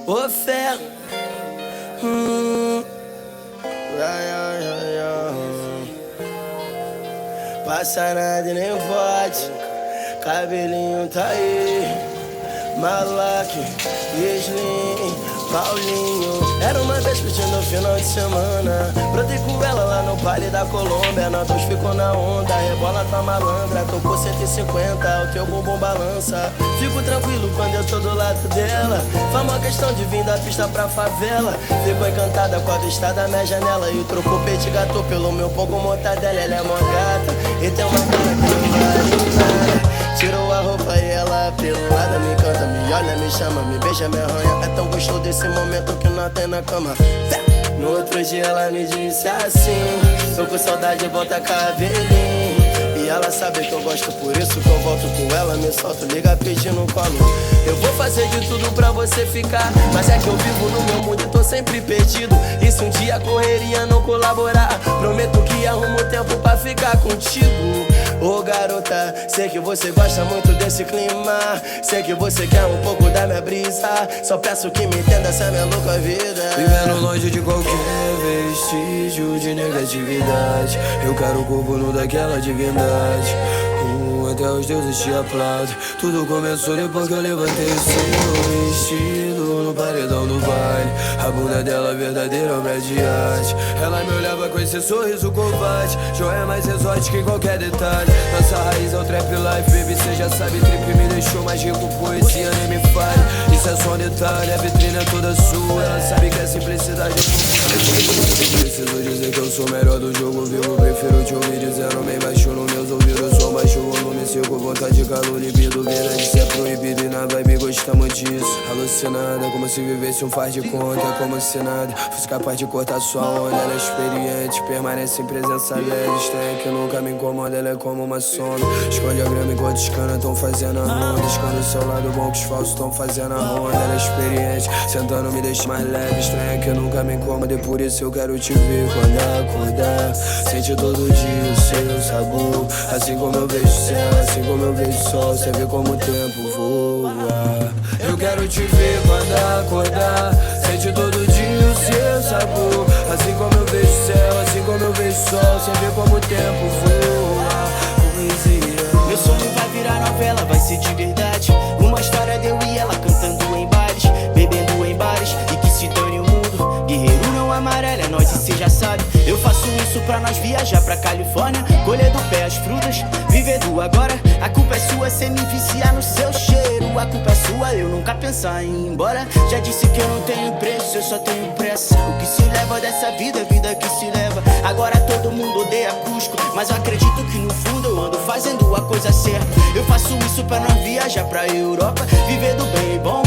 Ô fé. Passa nada e nem pode. Cabelinho tá aí. Malaque, Slim, Paulinho. Era uma vez curtindo o final de semana. Brotei com ela lá no baile da Colômbia. Nós dois ficou na onda, rebola tua malandra. Tocou 150, o teu bumbum balança. Fico tranquilo quando eu tô do lado dela. Faz uma questão de vir da pista pra favela. Ficou encantada com a vista da minha janela. E trocou petit gâteau pelo meu pão com mortadela. Ela é mó gata e tem uma cara que não vale nada. Tirou a roupa e ela pelada me canta, me olha, me chama, me beija, me arranha. É tão gostoso desse momento que nós tem na cama. No outro dia ela me disse assim: tô com saudade, volta cabelinho. E ela sabe que eu gosto, por isso que eu volto com ela. Me solto, liga pedindo colo. Eu vou fazer de tudo pra você ficar, mas é que eu vivo no meu mundo e tô sempre perdido. E se um dia a correria não colaborar, prometo que arrumo tempo pra ficar contigo. Ô garota, sei que você gosta muito desse clima. Sei que você quer um pouco da minha brisa. Só peço que me entenda essa minha louca vida. Vivendo longe de qualquer vestígio de negatividade. Eu quero o corpo nu daquela divindade. Até os deuses te aplaudem. Tudo começou depois que eu levantei o seu vestido no paredão do baile. A bunda dela verdadeira obra de arte. Ela me olhava com esse sorriso covarde. Joia mais exótica que qualquer detalhe. Nossa raiz é o trap life, baby, cê já sabe. Trip me deixou mais rico, poesia nem me fale. Isso é só um detalhe, a vitrine é toda sua. Ela sabe que a simplicidade é preciso dizer que eu sou o melhor do jogo vivo. Prefiro te ouvir dizendo bem baixo nos meus ouvidos. Só baixo o volume, sigo vontade, calor, libido. Vira de ser proibido e na vibe gostamos disso. Alucinada, como se vivesse um faz de conta. É como se nada fosse capaz de cortar sua onda. Ela é experiente, permanece em presença leve. Estranha que nunca me incomoda, ela é como uma sombra. Esconde a grama enquanto os canas tão fazendo a ronda. Esconde o seu lado bom que os falsos tão fazendo a ronda. Ela é experiente, sentando me deixa mais leve. Estranha que nunca me incomoda e por isso eu quero te ver quando acordar. Sente todo dia o seu sabor. Assim como eu vejo o céu, assim como eu vejo o sol. Você vê como o tempo voa. Eu quero te ver quando acordar. Sente todo dia o seu sabor. Assim como eu vejo o céu, assim como eu vejo o sol. Você vê como o tempo voa. Poesia. Meu sonho vai virar novela, vai ser de verdade. Uma história de eu e ela cantando em bailes, bebendo em bares e que se dane o mundo. Guerreiro não amarelo, é nós e cê já sabe. Eu faço isso pra nós viajar pra Califórnia, colher do pé as frutas, viver do agora. A culpa é sua, cê me viciar no seu cheiro. A culpa é sua, eu nunca pensar em ir embora. Já disse que eu não tenho preço, eu só tenho pressa. O que se leva dessa vida é vida que se leva. Agora todo mundo odeia Cusco, mas eu acredito que no fundo eu ando fazendo a coisa certa. Eu faço isso pra nós viajar pra Europa, viver do bem e bom,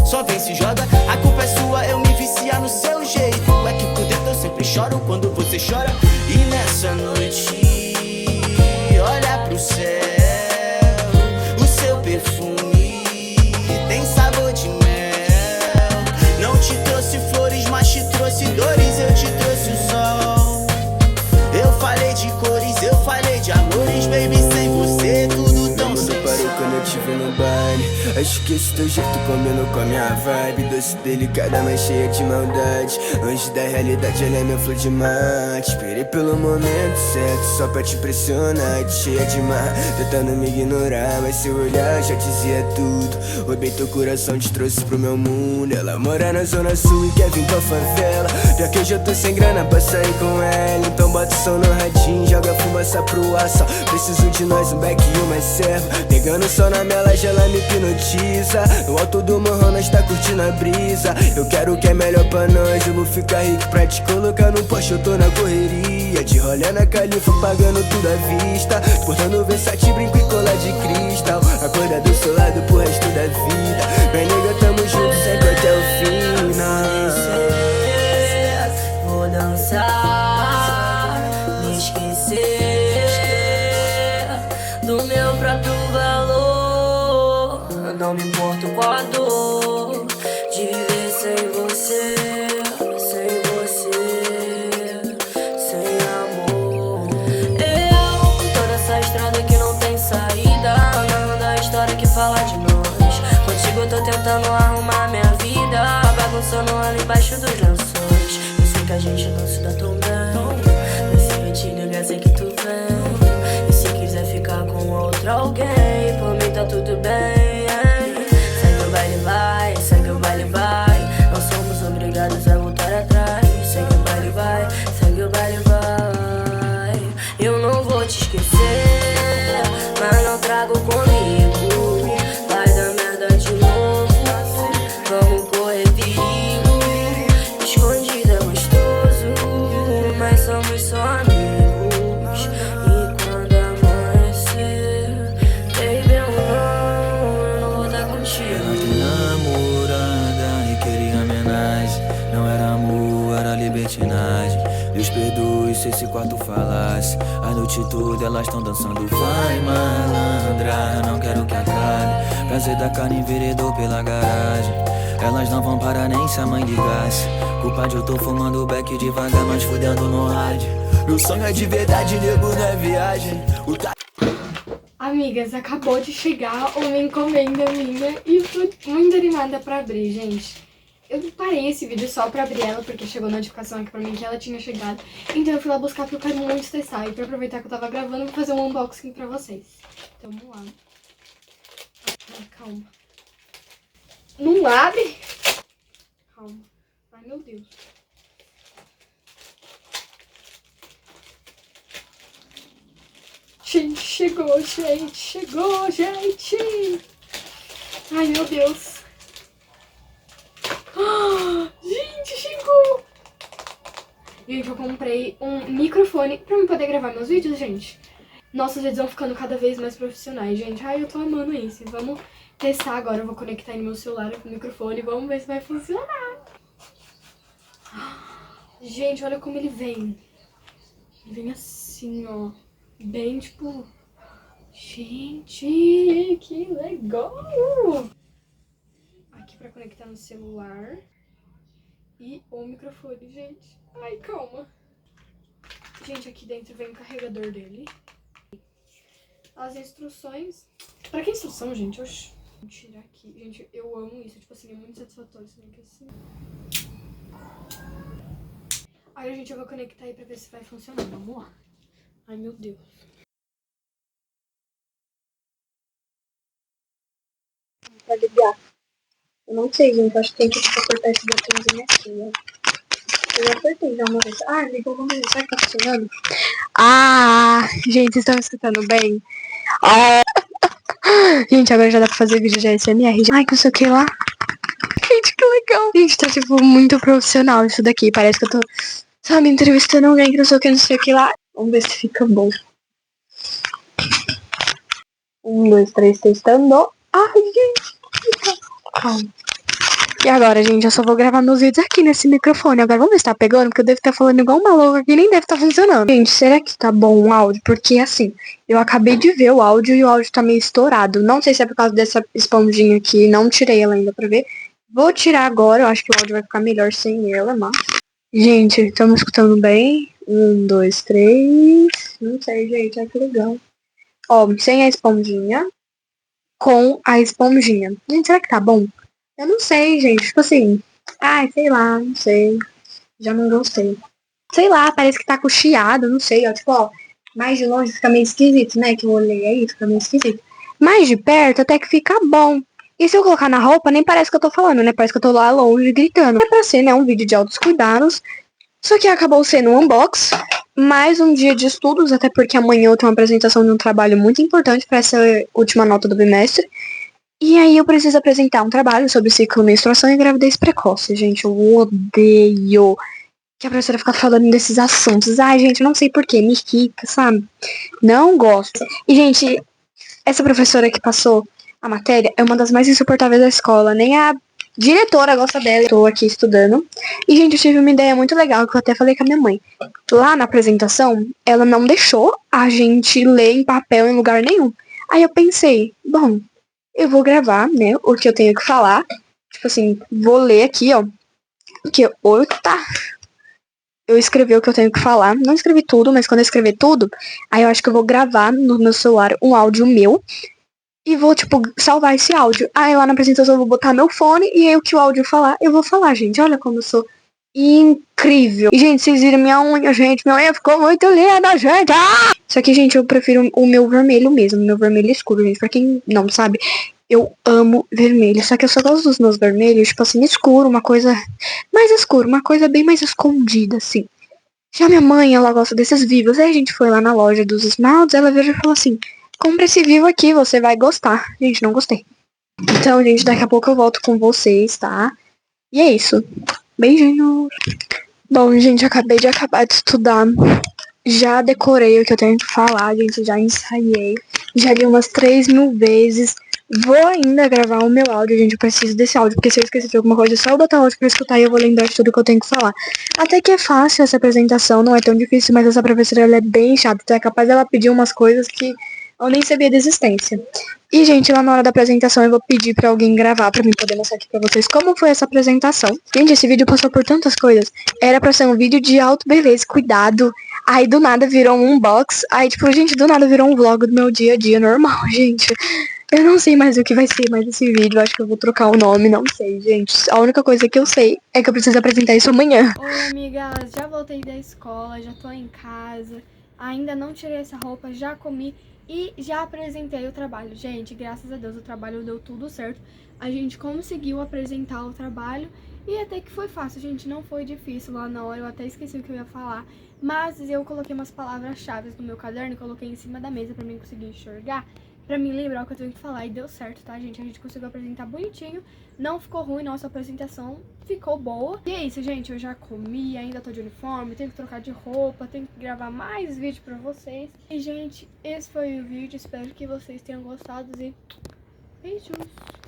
só vem se joga. A culpa é sua, eu me viciar no seu jeito. É que por dentro eu sempre choro quando você chora. E nessa noite, olha pro céu, o seu perfume tem sabor de mel. Não te trouxe flores, mas te trouxe dores. Eu te trouxe o sol. Eu falei de cores, eu falei de amores. Baby, sem você tudo tão sem parou quando eu te vi no baile. Acho que esse teu jeito combinou com a minha vibe. Doce, delicada, mas cheia de maldade. Antes da realidade, ela é minha flor de mate. Esperei pelo momento certo, só pra te impressionar. Cheia de mar, tentando me ignorar, mas seu olhar já dizia tudo. Roubei teu coração, te trouxe pro meu mundo. Ela mora na zona sul e quer vir pra favela. Pior que hoje eu tô sem grana pra sair com ela. Então bota o som no radinho, joga fumaça pro ar. Só preciso de nós, um back e uma serva. Pegando só na minha laje, ela me hipnotiza. No alto do morrão, nós tá curtindo a brisa. Eu quero o que é melhor pra nós. Eu vou ficar rico pra te colocar no Porsche, eu tô na correria. De rolê na Califa, pagando tudo à vista. Portando Versace, brinco e colar de cristal. Acordar do seu lado pro resto da vida. Minha nega, tamo junto sempre até o final. Vou dançar, me esquecer do meu próprio valor. Eu não me importo com a dor de viver sem você, sem você, sem amor. Eu, toda essa estrada que não tem saída, andando da história que fala de nós. Contigo eu tô tentando arrumar minha vida. só não anda embaixo dos lençóis. Eu sei que a gente não se dá tão bem, mas se eu te ligar, sei que tu vem. E se quiser ficar com outro alguém, por mim tá tudo bem. Segue o baile, vai, segue o baile, vai. Não somos obrigados a voltar atrás. Segue o baile, vai, segue o baile, vai. Eu não vou te esquecer, mas não trago comigo. Vai dar merda de novo, vamos correr perigo. Escondido é gostoso, mas somos só amigos. E quando amanhecer, baby, eu não vou estar contigo. Namorada e queria homenagem. Não era amor, era libertinagem. Deus perdoe se esse quarto falasse. A noite toda elas tão dançando. Vai malandra, eu não quero que acabe. Prazer da carne enveredou pela garagem. Elas não vão parar nem se a mãe ligasse. Culpa de eu tô fumando beck devagar, mas fudendo no rádio. Meu sonho é de verdade, nego, não é viagem. Amigas, acabou de chegar uma encomenda minha e tô muito animada pra abrir, gente. Eu parei esse vídeo só pra abrir ela, porque chegou notificação aqui pra mim que ela tinha chegado. Então eu fui lá buscar porque eu quero muito testar. E pra aproveitar que eu tava gravando, eu vou fazer um unboxing pra vocês. Então vamos lá. Ai, calma. Não abre? Calma. Ai, meu Deus. Gente, chegou, gente. Chegou, gente. Ai, meu Deus. Gente, chegou! Gente, eu comprei um microfone pra eu poder gravar meus vídeos, gente. Nossos vídeos vão ficando cada vez mais profissionais, gente. Ai, eu tô amando isso. Vamos testar agora. Eu vou conectar no meu celular com o microfone. Vamos ver se vai funcionar. Gente, olha como ele vem. Ele vem assim, ó. Bem, tipo... Gente, que legal! Aqui pra conectar no celular. E o microfone, gente. Ai, calma. Gente, aqui dentro vem o carregador dele. As instruções. Pra que instrução, gente? Oxi. Vou tirar aqui. Gente, eu amo isso. Tipo assim, é muito satisfatório. Isso aqui assim. Aí, gente, eu vou conectar aí pra ver se vai funcionar. Vamos lá. Ai, meu Deus. Pra ligar. Eu não sei, gente. Acho que tem que apertar esse botãozinho aqui, ó. Eu apertei já uma vez. Ah, ligou uma vez. Será que tá funcionando? Ah, gente, vocês estão me escutando bem? Ah. Gente, agora já dá pra fazer vídeo de ASMR. Ai, que não sei o que lá. Gente, que legal. Gente, tá tipo muito profissional isso daqui. Parece que eu tô, sabe, entrevistando alguém que não sei o que lá. Vamos ver se fica bom. 1, 2, 3, testando. Ai, gente. Calma. E agora, gente, eu só vou gravar meus vídeos aqui nesse microfone. Agora vamos ver se tá pegando, porque eu devo estar falando igual uma louca aqui, nem deve estar funcionando. Gente, será que tá bom o áudio? Porque, assim, eu acabei de ver o áudio e o áudio tá meio estourado. Não sei se é por causa dessa esponjinha aqui, não tirei ela ainda pra ver. Vou tirar agora, eu acho que o áudio vai ficar melhor sem ela, mas... Gente, estamos escutando bem? 1, 2, 3... Não sei, gente, que legal. Ó, sem a esponjinha, com a esponjinha. Gente, será que tá bom? Eu não sei, gente. Tipo assim, ai, sei lá, não sei. Já não gostei. Sei lá, parece que tá com chiado, não sei, ó. Tipo, ó, mais de longe fica meio esquisito, né? Que eu olhei aí, fica meio esquisito. Mais de perto até que fica bom. E se eu colocar na roupa, nem parece que eu tô falando, né? Parece que eu tô lá longe gritando. É pra ser, né, um vídeo de altos cuidados. Só que acabou sendo um unbox. Mais um dia de estudos, até porque amanhã eu tenho uma apresentação de um trabalho muito importante pra essa última nota do bimestre. E aí eu preciso apresentar um trabalho sobre ciclo, menstruação e gravidez precoce. Gente, eu odeio que a professora fica falando desses assuntos. Ai, gente, eu não sei porquê, me irrita, sabe? Não gosto. E, gente, essa professora que passou a matéria é uma das mais insuportáveis da escola. Nem a diretora gosta dela. Eu tô aqui estudando. E, gente, eu tive uma ideia muito legal que eu até falei com a minha mãe. Lá na apresentação, ela não deixou a gente ler em papel em lugar nenhum. Aí eu pensei, bom, eu vou gravar, né, o que eu tenho que falar. Tipo assim, vou ler aqui, ó. Porque, tá. Eu escrevi o que eu tenho que falar. Não escrevi tudo, mas quando eu escrever tudo, aí eu acho que eu vou gravar no meu celular um áudio meu. e vou, tipo, salvar esse áudio. Aí lá na apresentação eu vou botar meu fone e aí o que o áudio falar, eu vou falar, gente. Olha como eu sou incrível. E, gente, vocês viram minha unha, gente. Minha unha ficou muito linda, gente. Ah! Só que, gente, eu prefiro o meu vermelho mesmo. O meu vermelho escuro, gente. Pra quem não sabe, eu amo vermelho. Só que eu só gosto dos meus vermelhos, tipo assim, escuro. Uma coisa mais escura. Uma coisa bem mais escondida, assim. Já minha mãe, ela gosta desses vivos. Aí a gente foi lá na loja dos esmaltes. Ela veio e falou assim: compra esse vivo aqui, você vai gostar. Gente, não gostei. Então, gente, daqui a pouco eu volto com vocês, tá? E é isso. Beijinhos. Bom, gente, acabei de acabar de estudar. Já decorei o que eu tenho que falar, gente. Já ensaiei. Já li umas 3.000 vezes. Vou ainda gravar o meu áudio, gente. Eu preciso desse áudio, porque se eu esquecer de alguma coisa, é só eu botar o áudio pra escutar e eu vou lembrar de tudo que eu tenho que falar. Até que é fácil essa apresentação, não é tão difícil, mas essa professora, ela é bem chata. Então é capaz dela pedir umas coisas que eu nem sabia da existência. E, gente, lá na hora da apresentação eu vou pedir pra alguém gravar pra mim poder mostrar aqui pra vocês como foi essa apresentação. Gente, esse vídeo passou por tantas coisas. Era pra ser um vídeo de auto-beleza, cuidado. Aí do nada virou um unbox. Aí, tipo, gente, do nada virou um vlog do meu dia a dia normal, gente. Eu não sei mais o que vai ser mais esse vídeo. Eu acho que eu vou trocar o nome, não sei, gente. A única coisa que eu sei é que eu preciso apresentar isso amanhã. Oi, amigas. Já voltei da escola, já tô em casa. Ainda não tirei essa roupa, já comi e já apresentei o trabalho. Gente, graças a Deus o trabalho deu tudo certo. A gente conseguiu apresentar o trabalho e até que foi fácil, gente. Não foi difícil lá na hora, eu até esqueci o que eu ia falar. Mas eu coloquei umas palavras-chave no meu caderno e coloquei em cima da mesa pra mim conseguir enxergar. Pra mim lembrar o que eu tenho que falar, e deu certo, tá, gente? A gente conseguiu apresentar bonitinho, não ficou ruim, nossa apresentação ficou boa. E é isso, gente, eu já comi, ainda tô de uniforme, tenho que trocar de roupa, tenho que gravar mais vídeo pra vocês. E, gente, esse foi o vídeo, espero que vocês tenham gostado e beijos!